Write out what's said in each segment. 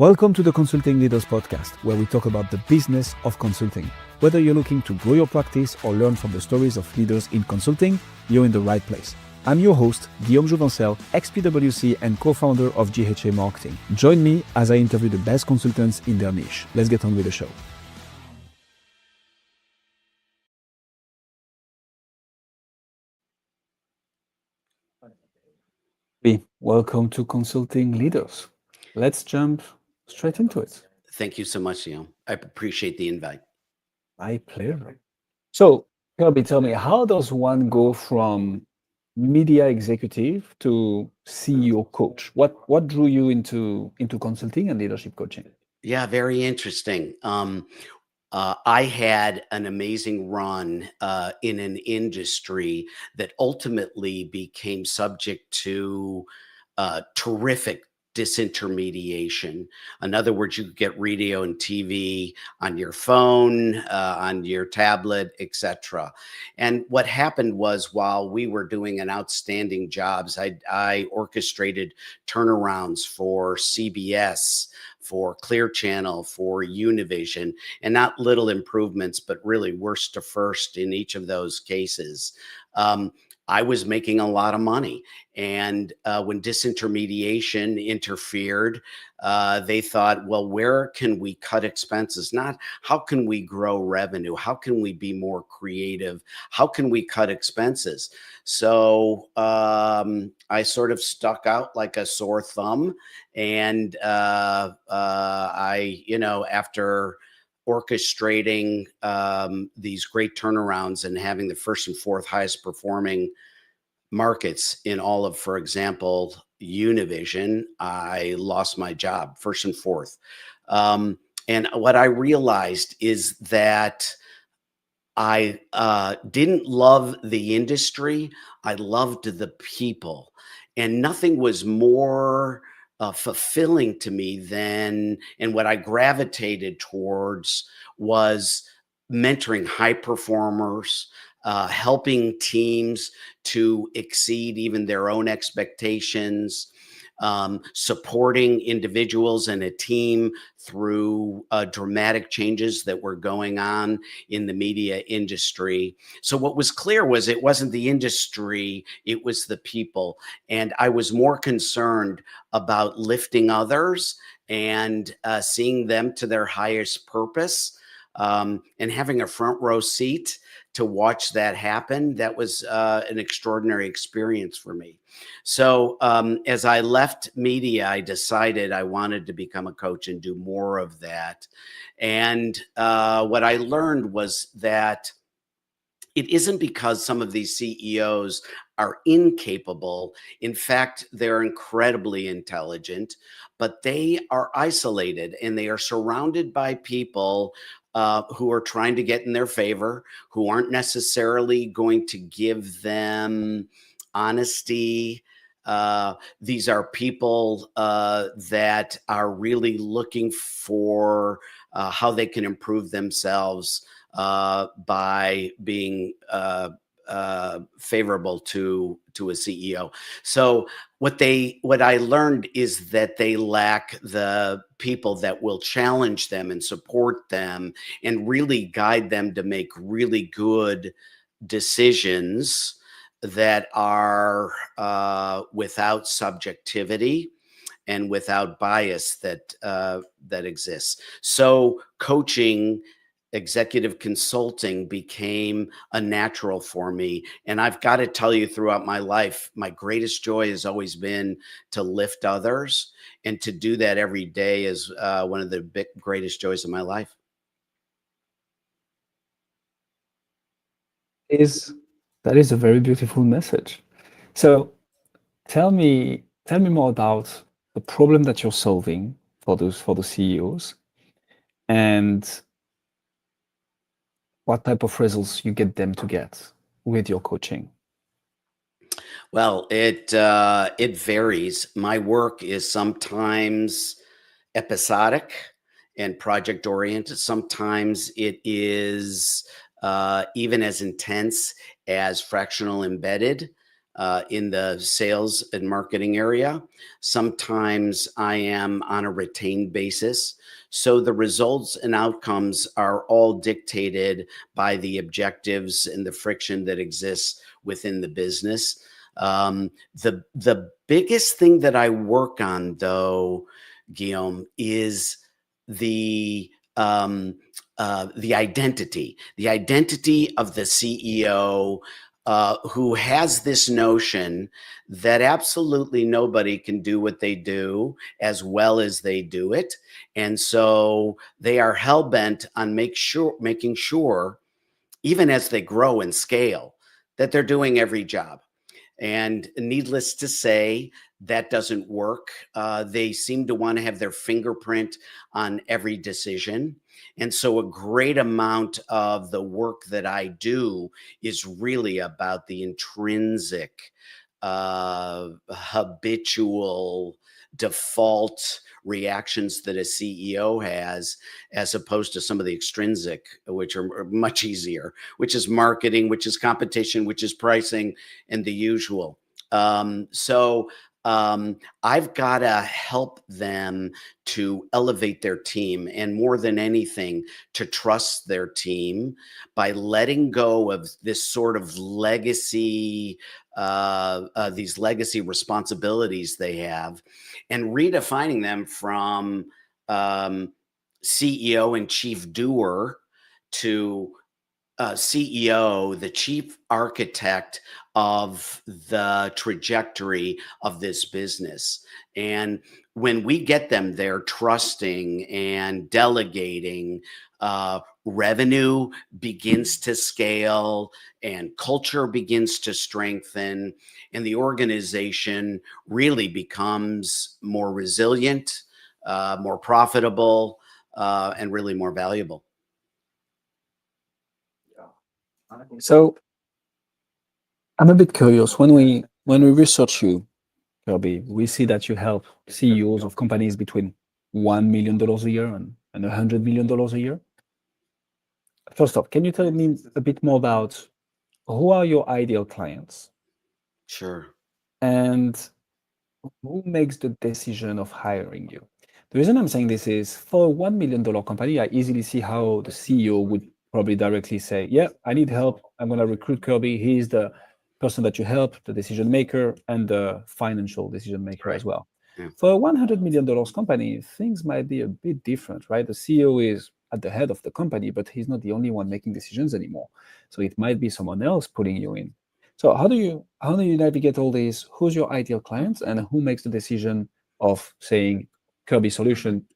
Welcome to the Consulting Leaders Podcast, where we talk about the business of consulting. Whether you're looking to grow your practice or learn from the stories of leaders in consulting, you're in the right place. I'm your host, Guillaume Jouvencel, ex-PwC and co-founder of GHA Marketing. Join me as I interview the best consultants in their niche. Let's get on with the show. Welcome to Consulting Leaders. Let's jump straight into it. Thank you so much, Guillaume. I appreciate the invite. My pleasure. So, Kirby, tell me, how does one go from media executive to CEO coach? What drew you into consulting and leadership coaching? Yeah, very interesting. I had an amazing run in an industry that ultimately became subject to terrific disintermediation. In other words, you could get radio and TV on your phone, on your tablet, etc. And what happened was, while we were doing an outstanding jobs, I orchestrated turnarounds for CBS, for Clear Channel, for Univision, and not little improvements, but really worst to first in each of those cases. I was making a lot of money. And when disintermediation interfered, they thought, well, where can we cut expenses? Not how can we grow revenue? How can we be more creative? How can we cut expenses? So I sort of stuck out like a sore thumb. And after orchestrating these great turnarounds and having the first and fourth highest performing markets in all of, for example, Univision, I lost my job, first and fourth. And what I realized is that I didn't love the industry. I loved the people. And nothing was more fulfilling to me than, and what I gravitated towards was mentoring high performers, helping teams to exceed even their own expectations, supporting individuals and a team through dramatic changes that were going on in the media industry. So what was clear was it wasn't the industry, it was the people. And I was more concerned about lifting others and seeing them to their highest purpose, and having a front row seat to watch that happen. That was an extraordinary experience for me. So as I left media, I decided I wanted to become a coach and do more of that. And what I learned was that it isn't because some of these CEOs are incapable. In fact, they're incredibly intelligent, but they are isolated and they are surrounded by people who are trying to get in their favor, who aren't necessarily going to give them honesty. These are people that are really looking for how they can improve themselves by being favorable to a CEO. So what I learned is that they lack the people that will challenge them and support them and really guide them to make really good decisions that are without subjectivity and without bias that exists. So coaching, executive consulting became a natural for me. And I've got to tell you, throughout my life, my greatest joy has always been to lift others. And to do that every day is one of the greatest joys of my life. That is a very beautiful message. So tell me more about the problem that you're solving for the CEOs and what type of results you get them to get with your coaching. Well, it varies. My work is sometimes episodic and project oriented. Sometimes it is even as intense as fractional embedded. in the sales and marketing area. Sometimes I am on a retained basis. So the results and outcomes are all dictated by the objectives and the friction that exists within the business. The biggest thing that I work on, though, Guillaume, is the the identity of the CEO, who has this notion that absolutely nobody can do what they do as well as they do it. And so they are hell bent on making sure, even as they grow and scale, that they're doing every job. And needless to say, that doesn't work. They seem to want to have their fingerprint on every decision. And so a great amount of the work that I do is really about the intrinsic, habitual, default reactions that a CEO has, as opposed to some of the extrinsic, which are much easier, which is marketing, which is competition, which is pricing, and the usual. I've got to help them to elevate their team, and more than anything, to trust their team by letting go of this sort of legacy, these legacy responsibilities they have, and redefining them from CEO and chief doer to CEO, the chief architect of the trajectory of this business. And when we get them there trusting and delegating, revenue begins to scale and culture begins to strengthen, and the organization really becomes more resilient, more profitable, and really more valuable. So I'm a bit curious. When we research you, Kirby, we see that you help CEOs of companies between $1 million a year and $100 million a year. First off, can you tell me a bit more about who are your ideal clients Sure. and who makes the decision of hiring you? The reason I'm saying this is, for a $1 million company, I easily see how the CEO would probably directly say, yeah, I need help. I'm going to recruit Kirby. He's the person that you help, the decision maker, and the financial decision maker as well. Yeah. For a $100 million company, things might be a bit different, right? The CEO is at the head of the company, but he's not the only one making decisions anymore. So it might be someone else putting you in. So how do you navigate all these? Who's your ideal client, and who makes the decision of saying, Kirby Solution,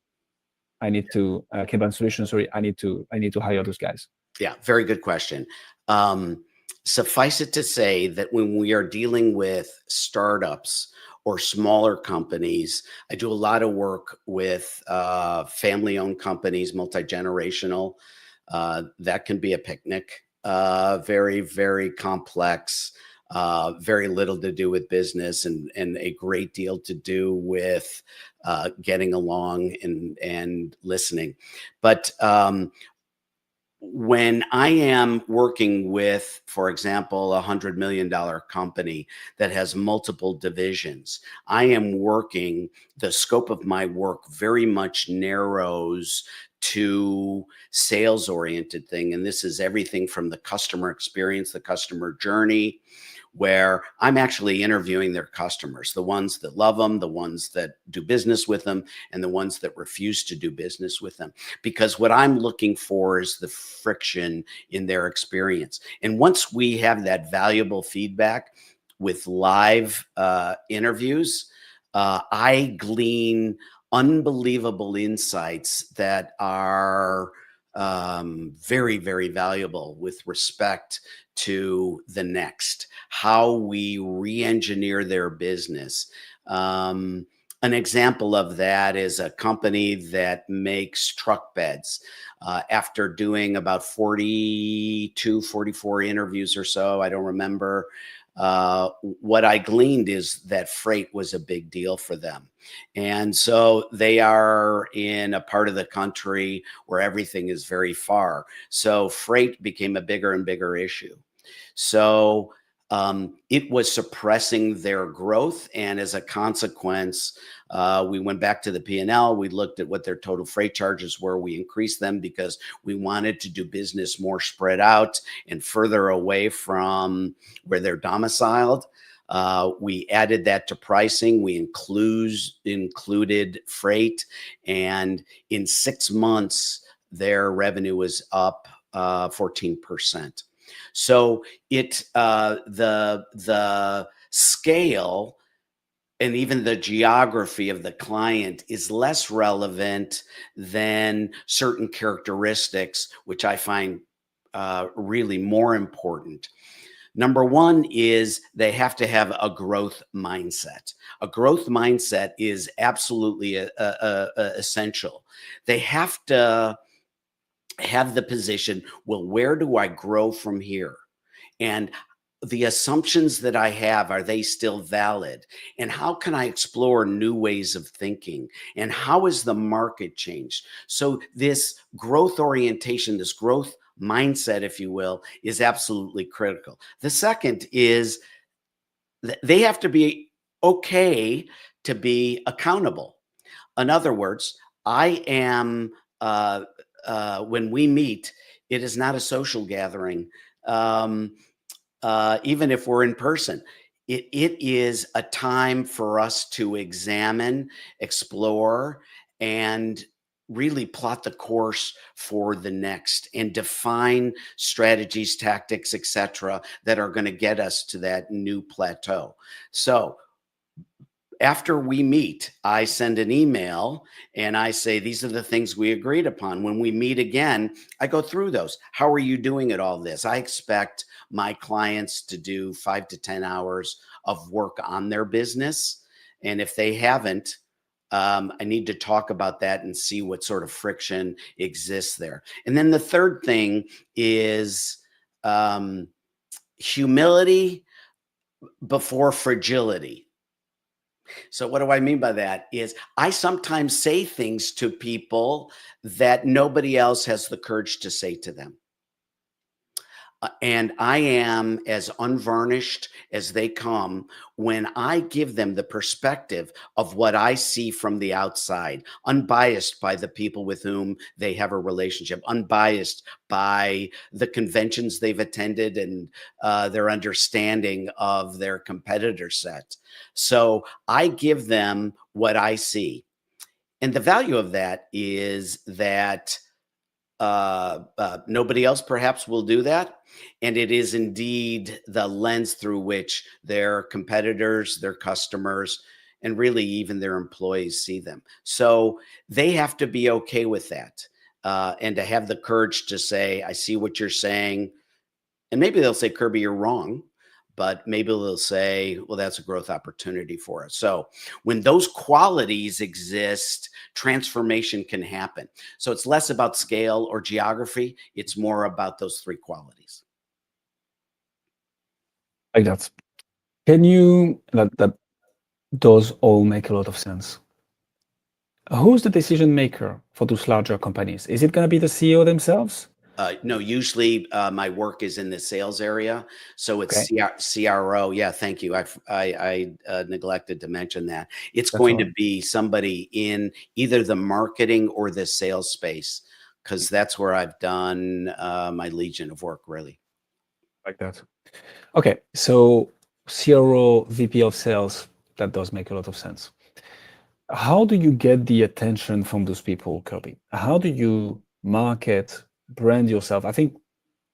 Kaden Solutions, sorry, I need to hire those guys? Yeah, very good question. Suffice it to say that when we are dealing with startups or smaller companies, I do a lot of work with family-owned companies, multi-generational. That can be a picnic. Very, very complex. Very little to do with business, and a great deal to do with getting along and listening. But when I am working with, for example, $100 million company that has multiple divisions, I am working, the scope of my work very much narrows to sales-oriented thing. And this is everything from the customer experience, the customer journey, where I'm actually interviewing their customers, the ones that love them, the ones that do business with them, and the ones that refuse to do business with them. Because what I'm looking for is the friction in their experience. And once we have that valuable feedback with live interviews, I glean unbelievable insights that are very, very valuable with respect to the next, how we re-engineer their business. An example of that is a company that makes truck beds. After doing about 42, 44 interviews or so, I don't remember, what I gleaned is that freight was a big deal for them. And so they are in a part of the country where everything is very far. So freight became a bigger and bigger issue. So It was suppressing their growth. And as a consequence, we went back to the P&L. We looked at what their total freight charges were. We increased them because we wanted to do business more spread out and further away from where they're domiciled. We added that to pricing. We included freight. And in 6 months, their revenue was up 14%. So the scale and even the geography of the client is less relevant than certain characteristics, which I find really more important. Number one is they have to have a growth mindset. A growth mindset is absolutely essential. They have to have the position, well, where do I grow from here? And the assumptions that I have, are they still valid? And how can I explore new ways of thinking? And how has the market changed? So this growth orientation, this growth mindset, if you will, is absolutely critical. The second is they have to be okay to be accountable. In other words, I am, when we meet, it is not a social gathering. Even if we're in person, it is a time for us to examine, explore, and really plot the course for the next and define strategies, tactics, etc., that are going to get us to that new plateau. So after we meet, I send an email and I say, these are the things we agreed upon. When we meet again, I go through those. How are you doing at all this? I expect my clients to do 5 to 10 hours of work on their business. And if they haven't, I need to talk about that and see what sort of friction exists there. And then the third thing is humility before fragility. So what do I mean by that is I sometimes say things to people that nobody else has the courage to say to them. And I am as unvarnished as they come when I give them the perspective of what I see from the outside, unbiased by the people with whom they have a relationship, unbiased by the conventions they've attended and their understanding of their competitor set. So I give them what I see. And the value of that is that nobody else perhaps will do that. And it is indeed the lens through which their competitors, their customers, and really even their employees see them. So they have to be okay with that and to have the courage to say, I see what you're saying. And maybe they'll say, Kirby, you're wrong. But maybe they'll say, well, that's a growth opportunity for us. So when those qualities exist, transformation can happen. So it's less about scale or geography. It's more about those three qualities. Like that. Can you, that does all make a lot of sense. Who's the decision maker for those larger companies? Is it going to be the CEO themselves? No, usually my work is in the sales area. So it's Okay. CRO. Yeah, thank you. I neglected to mention that. It's That's going all to right. be somebody in either the marketing or the sales space, because that's where I've done my legion of work, really. Like that. Okay, so CRO, VP of sales, that does make a lot of sense. How do you get the attention from those people, Kirby? How do you market, brand yourself? I think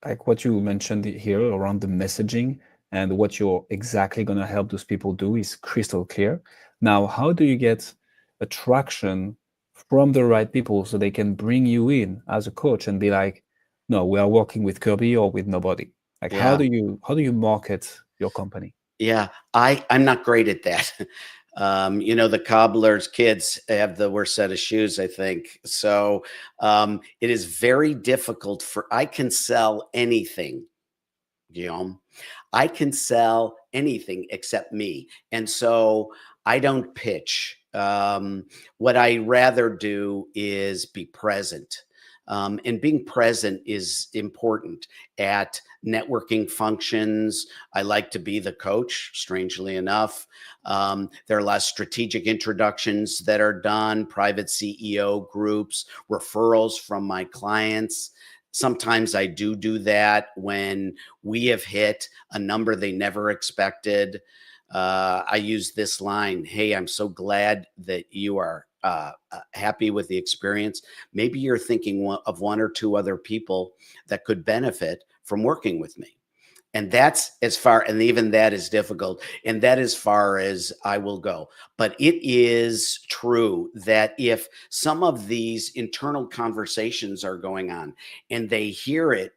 like what you mentioned here around the messaging and what you're exactly going to help those people do is crystal clear. Now, how do you get attraction from the right people so they can bring you in as a coach and be like, no, we are working with Kirby or with nobody? Like, how Yeah. do you market your company? Yeah, I'm not great at that. The cobbler's kids have the worst set of shoes, I think. So it is very difficult I can sell anything, Guillaume. I can sell anything except me. And so I don't pitch. What I rather do is be present. And being present is important at networking functions. I like to be the coach, strangely enough. There are less strategic introductions that are done, private CEO groups, referrals from my clients. Sometimes I do that when we have hit a number they never expected. I use this line, "Hey, I'm so glad that you are happy with the experience. Maybe you're thinking of one or two other people that could benefit from working with me." And that's as far, and even that is difficult. And that as far as I will go. But it is true that if some of these internal conversations are going on and they hear it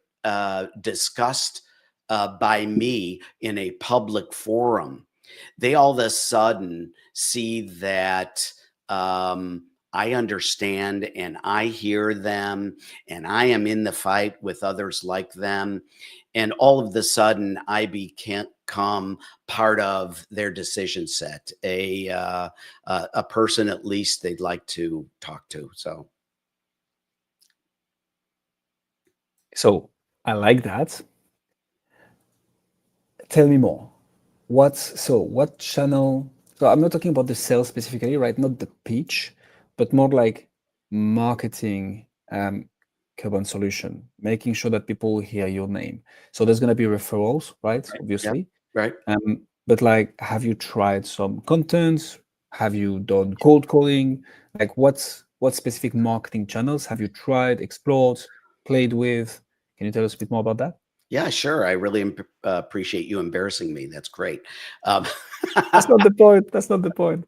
discussed by me in a public forum, they all of a sudden see that I understand and I hear them and I am in the fight with others like them. And all of the sudden, I become part of their decision set, a person at least they'd like to talk to. So I like that. Tell me more. What channel? So I'm not talking about the sales specifically, right? Not the pitch, but more like marketing, Kaden Solution, making sure that people hear your name. So there's gonna be referrals, right? Right. Yeah. Obviously. Right. But like, have you tried some content? Have you done cold calling? Like, what specific marketing channels have you tried, explored, played with? Can you tell us a bit more about that? Yeah, sure. I really appreciate you embarrassing me. That's great. Um, That's not the point. That's not the point.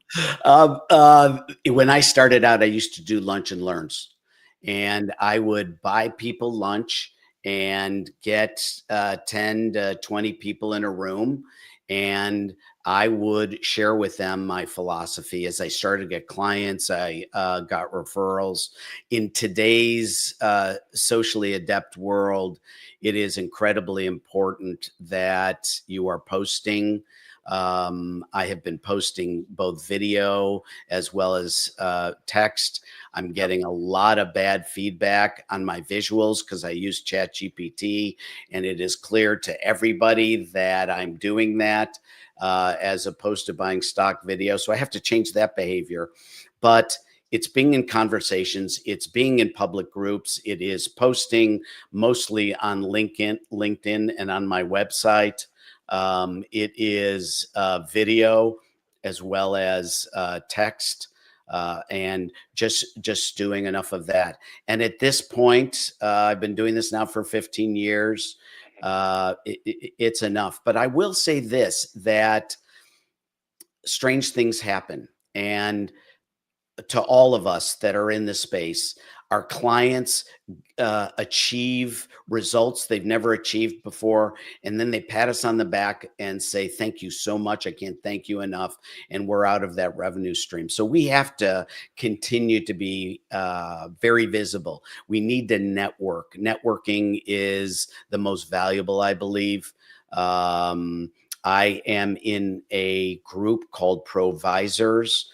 when I started out, I used to do lunch and learns, and I would buy people lunch and get 10 to 20 people in a room. And I would share with them my philosophy. As I started to get clients, I got referrals. In today's socially adept world, it is incredibly important that you are posting. I have been posting both video as well as text. I'm getting a lot of bad feedback on my visuals because I use ChatGPT, and it is clear to everybody that I'm doing that as opposed to buying stock video. So I have to change that behavior. But it's being in conversations, it's being in public groups, it is posting mostly on LinkedIn and on my website. It is video as well as text, and just doing enough of that. And at this point, I've been doing this now for 15 years. It's enough. But I will say this, that strange things happen. And to all of us that are in this space, our clients achieve results they've never achieved before. And then they pat us on the back and say, "Thank you so much. I can't thank you enough." And we're out of that revenue stream. So we have to continue to be very visible. We need to network. Networking is the most valuable, I believe. I am in a group called Provisors.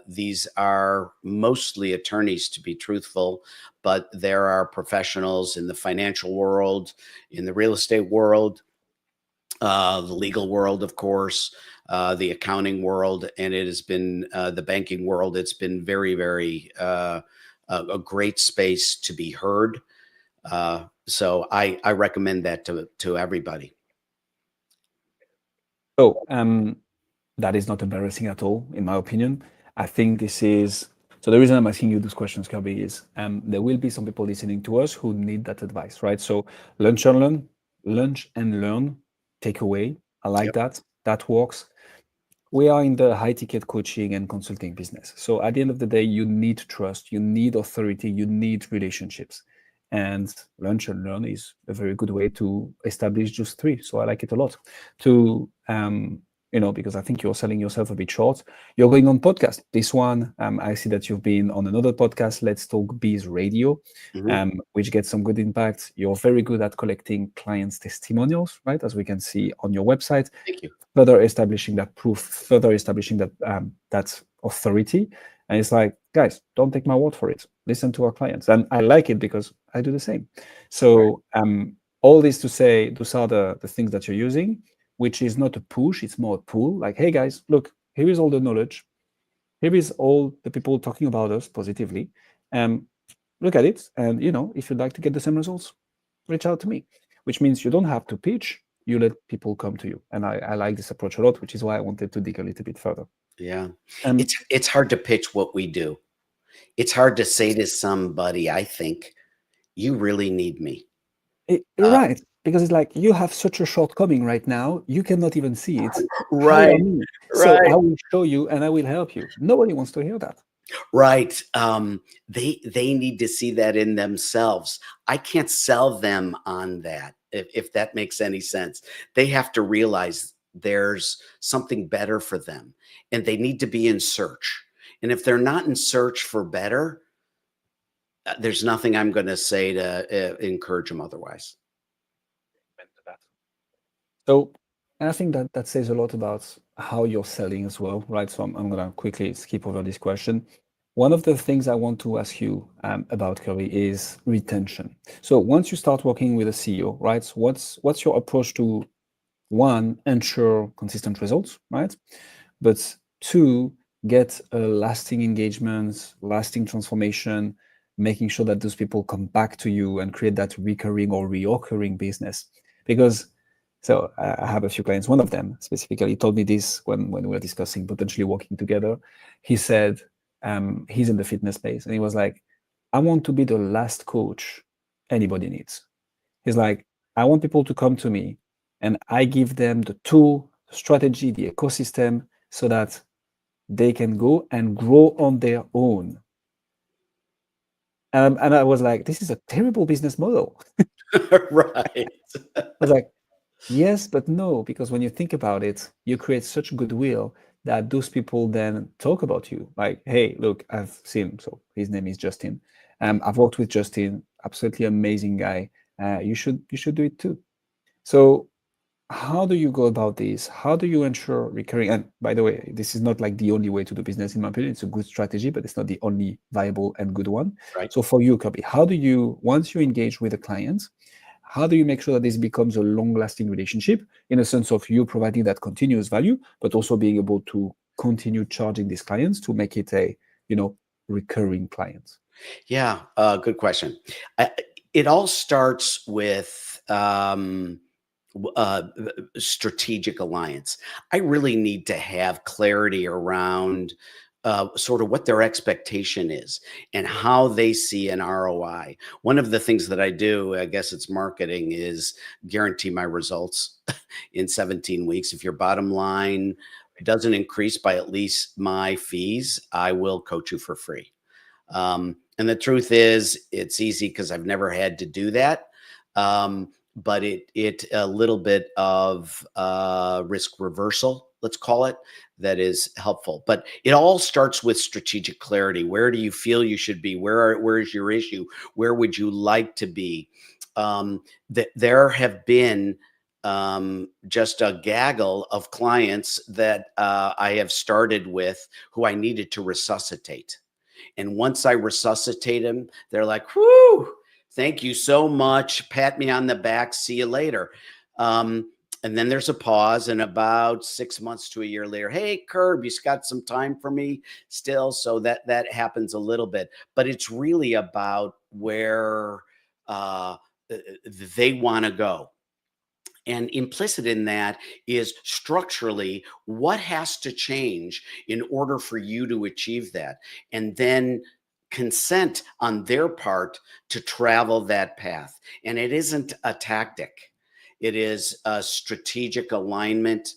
These are mostly attorneys, to be truthful, but there are professionals in the financial world, in the real estate world, the legal world, of course, the accounting world, and it has been the banking world. It's been very, very a great space to be heard. So I recommend that to everybody. So that is not embarrassing at all, in my opinion. I think this is, so the reason I'm asking you these questions, Kirby, is there will be some people listening to us who need that advice, right? So lunch and learn, take away. I like Yep. that. That works. We are in the high ticket coaching and consulting business. So at the end of the day, you need trust, you need authority, you need relationships. And lunch and learn is a very good way to establish just three. So I like it a lot. To because I think you're selling yourself a bit short. You're going on podcast. This one, I see that you've been on another podcast, Let's Talk Biz Radio, which gets some good impact. You're very good at collecting clients' testimonials, right? As we can see on your website. Thank you. Further establishing that proof, further establishing that that authority. And it's like, guys, don't take my word for it. Listen to our clients. And I like it because I do the same. Right. So all this to say, those are the things that you're using, which is not a push, it's more a pull. Like, hey guys, look, here is all the knowledge. Here is all the people talking about us positively. Um, Look at it. And if you'd like to get the same results, reach out to me, which means you don't have to pitch, you let people come to you. And I like this approach a lot, which is why I wanted to dig a little bit further. Yeah. Um, It's hard to pitch what we do. It's hard to say to somebody, I think, you really need me. Uh, right, because it's like you have such a shortcoming right now, you cannot even see it. Hire right, me. So I right, will show you and I will help you. Nobody wants to hear that. right. They need to see that in themselves. I can't sell them on that, if that makes any sense. They have to realize there's something better for them, and they need to be in search. And if they're not in search for better, there's nothing I'm going to say to encourage them otherwise. So, and I think that that says a lot about how you're selling as well, right? So I'm going to quickly skip over this question. One of the things I want to ask you about, Kirby, is retention. So once you start working with a CEO, right? So what's your approach to one, ensure consistent results, right? But two, get a lasting engagement, lasting transformation, making sure that those people come back to you and create that recurring or reoccurring business. Because so I have a few clients. One of them specifically told me this when we were discussing potentially working together. He said he's in the fitness space, and he was like, "I want to be the last coach anybody needs." He's like, "I want people to come to me, and I give them the tool, the strategy, the ecosystem, so that they can go and grow on their own." And I was like, "This is a terrible business model." Right. I was like, yes, but no, because when you think about it, you create such goodwill that those people then talk about you. Like, hey, look, I've seen, so his name is Justin. I've worked with Justin, absolutely amazing guy. You should do it too. So how do you go about this? How do you ensure recurring? And by the way, this is not like the only way to do business, in my opinion. It's a good strategy, but it's not the only viable and good one. Right. So for you, Kirby, how do you, once you engage with a client, how do you make sure that this becomes a long-lasting relationship in a sense of you providing that continuous value, but also being able to continue charging these clients to make it a, recurring client? Yeah, good question. It all starts with strategic alliance. I really need to have clarity around sort of what their expectation is and how they see an ROI. One of the things that I do, I guess it's marketing, is guarantee my results in 17 weeks. If your bottom line doesn't increase by at least my fees, I will coach you for free. And the truth is, it's easy because I've never had to do that. But it a little bit of risk reversal, let's call it, that is helpful. But it all starts with strategic clarity. Where do you feel you should be? Where is your issue? Where would you like to be? There have been just a gaggle of clients that I have started with who I needed to resuscitate. And once I resuscitate them, they're like, whoo, thank you so much. Pat me on the back. See you later. And then there's a pause, and about 6 months to a year later, hey, Curb, you got some time for me still? So that happens a little bit, but it's really about where uh, they want to go. And implicit in that is structurally what has to change in order for you to achieve that. And then consent on their part to travel that path. And it isn't a tactic, it is a strategic alignment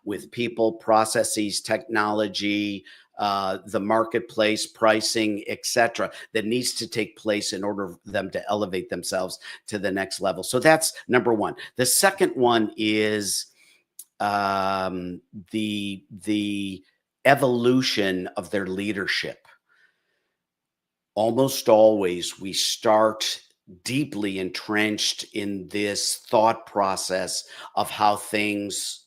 with people, processes, technology, the marketplace, pricing, etc., that needs to take place in order for them to elevate themselves to the next level. So that's number one. The second one is the evolution of their leadership. Almost always we start deeply entrenched in this thought process of how things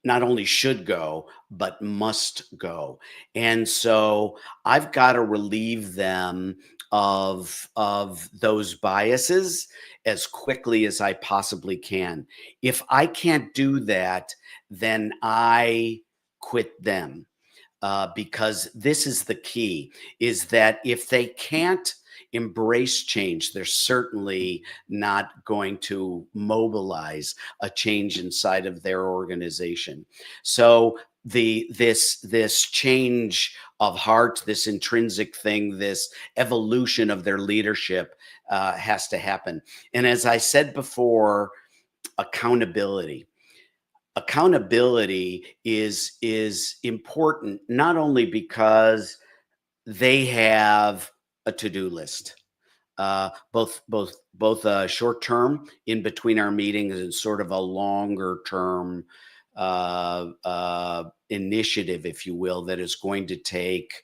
not only should go, but must go. And so I've got to relieve them of those biases as quickly as I possibly can. If I can't do that, then I quit them. Because this is the key, is that if they can't embrace change, they're certainly not going to mobilize a change inside of their organization. So this change of heart, this intrinsic thing, this evolution of their leadership has to happen. And as I said before, accountability. Accountability is important not only because they have a to-do list, both short term in between our meetings and sort of a longer term initiative, if you will, that is going to take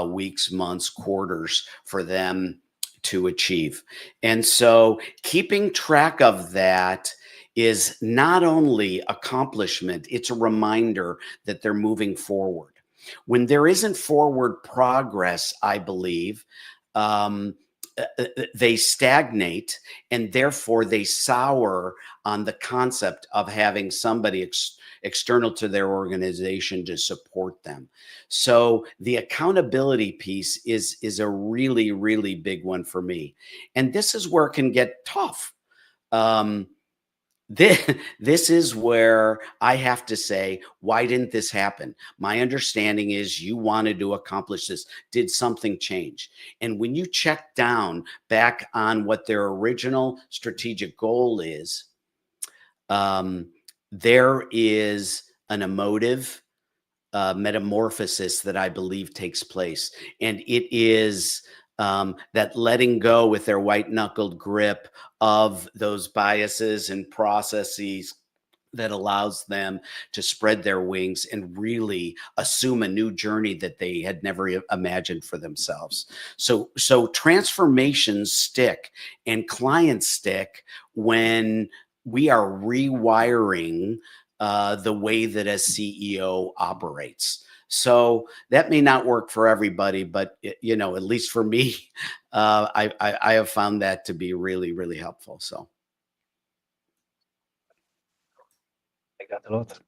weeks, months, quarters for them to achieve. And so keeping track of that is not only accomplishment, it's a reminder that they're moving forward. When there isn't forward progress, I believe, they stagnate, and therefore they sour on the concept of having somebody external to their organization to support them. So the accountability piece is a really, really big one for me. And this is where it can get tough. Um, this is where I have to say, why didn't this happen? My understanding is you wanted to accomplish this. Did something change? And when you check down back on what their original strategic goal is, there is an emotive metamorphosis that I believe takes place. And it is that letting go with their white knuckled grip of those biases and processes that allows them to spread their wings and really assume a new journey that they had never imagined for themselves. So transformations stick and clients stick when we are rewiring the way that a CEO operates. So that may not work for everybody, but you know, at least for me, I have found that to be really, really helpful. So I got a lot.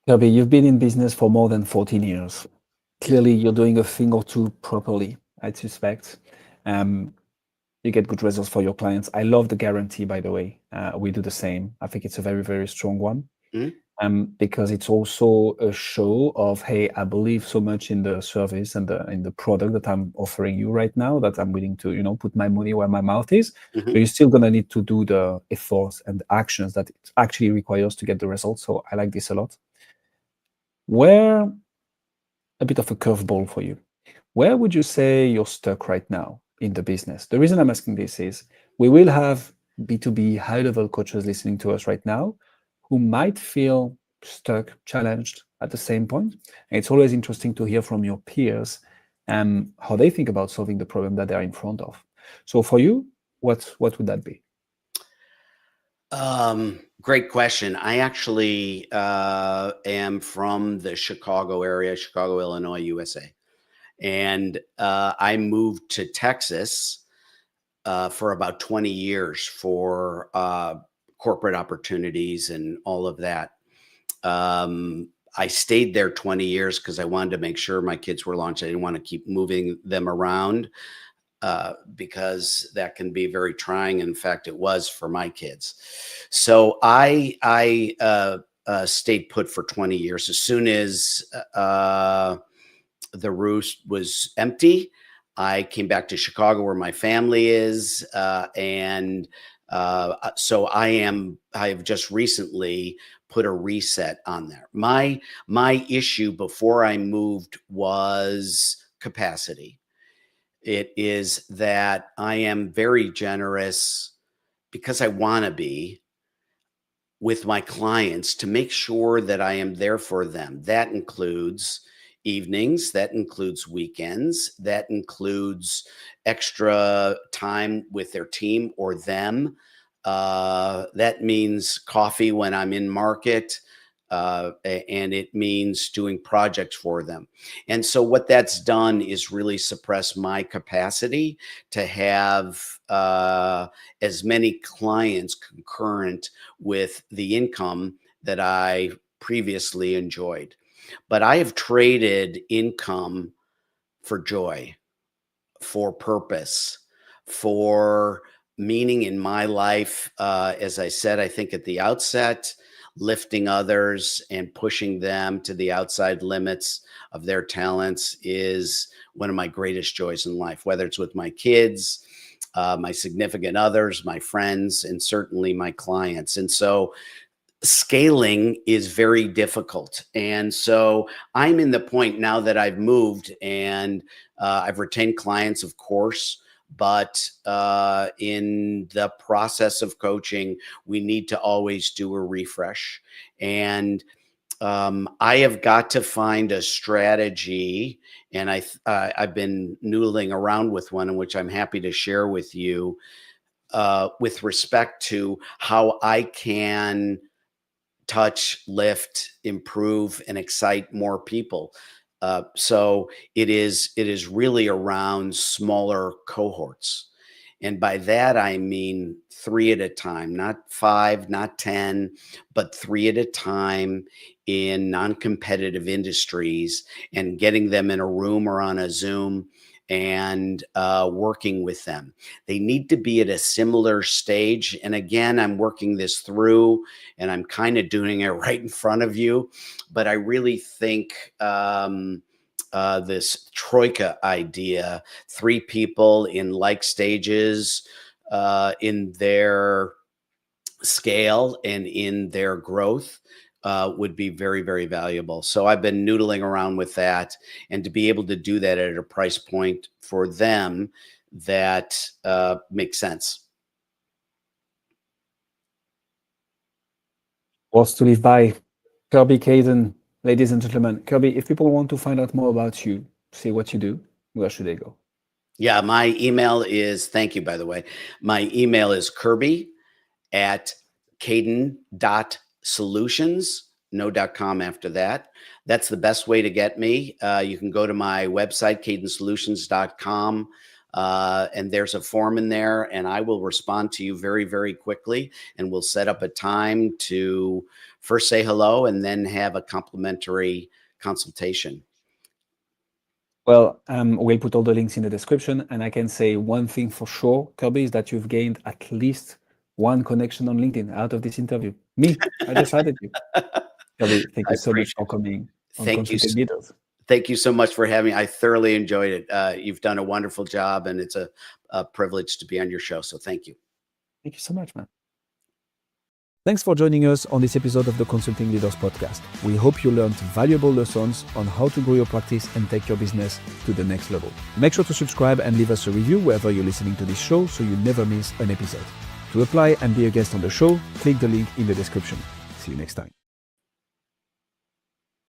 Kirby, you've been in business for more than 14 years. Clearly, you're doing a thing or two properly, I suspect. Um, you get good results for your clients. I love the guarantee, by the way. We do the same. I think it's a very, very strong one. mhm. Because it's also a show of, hey, I believe so much in the service and in the product that I'm offering you right now that I'm willing to, put my money where my mouth is. But you're still gonna need to do the efforts and the actions that it actually requires to get the results. So I like this a lot. Where a bit of a curveball for you. Where would you say you're stuck right now in the business? The reason I'm asking this is we will have B2B high-level coaches listening to us right now who might feel stuck, challenged at the same point. And it's always interesting to hear from your peers and how they think about solving the problem that they're in front of. So for you, what would that be? Great question. I actually am from the Chicago area, Chicago, Illinois, USA. And I moved to Texas for about 20 years for corporate opportunities and all of that. I stayed there 20 years because I wanted to make sure my kids were launched. I didn't want to keep moving them around because that can be very trying. In fact, it was for my kids. So I stayed put for 20 years. As soon as the roost was empty, I came back to Chicago where my family is, and so I have just recently put a reset on there. My issue before I moved was capacity. It is that I am very generous because I want to be with my clients to make sure that I am there for them. That includes evenings, that includes weekends, that includes extra time with their team or them. That means coffee when I'm in market, and it means doing projects for them. And so what that's done is really suppress my capacity to have as many clients concurrent with the income that I previously enjoyed. But I have traded income for joy, for purpose, for meaning in my life. As I said, I think at the outset, lifting others and pushing them to the outside limits of their talents is one of my greatest joys in life, whether it's with my kids, my significant others, my friends, and certainly my clients. And so scaling is very difficult. And so I'm in the point now that I've moved and I've retained clients, of course, but in the process of coaching, we need to always do a refresh. And I have got to find a strategy, and I've been noodling around with one, in which I'm happy to share with you, with respect to how I can touch, lift, improve, and excite more people. So it is really around smaller cohorts. And by that, I mean 3 at a time, not 5, not 10, but 3 at a time in non-competitive industries, and getting them in a room or on a Zoom and working with them. They need to be at a similar stage. And again, I'm working this through, and I'm kind of doing it right in front of you. But I really think this troika idea, 3 people in like stages in their scale and in their growth, would be very, very valuable. So I've been noodling around with that, and to be able to do that at a price point for them that makes sense. Words to live by. Kirby Kaden, ladies and gentlemen. Kirby, if people want to find out more about you, see what you do, where should they go? Yeah, my email is, thank you, by the way. My email is Kirby@Kaden.Solutions, no .com after that. That's the best way to get me. You can go to my website, KadenSolutions.com, and there's a form in there, and I will respond to you very, very quickly, and we'll set up a time to first say hello and then have a complimentary consultation. Well, we'll put all the links in the description, and I can say one thing for sure, Kirby, is that you've gained at least 1 connection on LinkedIn out of this interview. Me, I just added you. Kirby, thank you so much for coming on Consulting Leaders. Thank you so much for having me. I thoroughly enjoyed it. You've done a wonderful job, and it's a privilege to be on your show. So thank you. Thank you so much, man. Thanks for joining us on this episode of the Consulting Leaders Podcast. We hope you learned valuable lessons on how to grow your practice and take your business to the next level. Make sure to subscribe and leave us a review wherever you're listening to this show so you never miss an episode. To apply and be a guest on the show, click the link in the description. See you next time.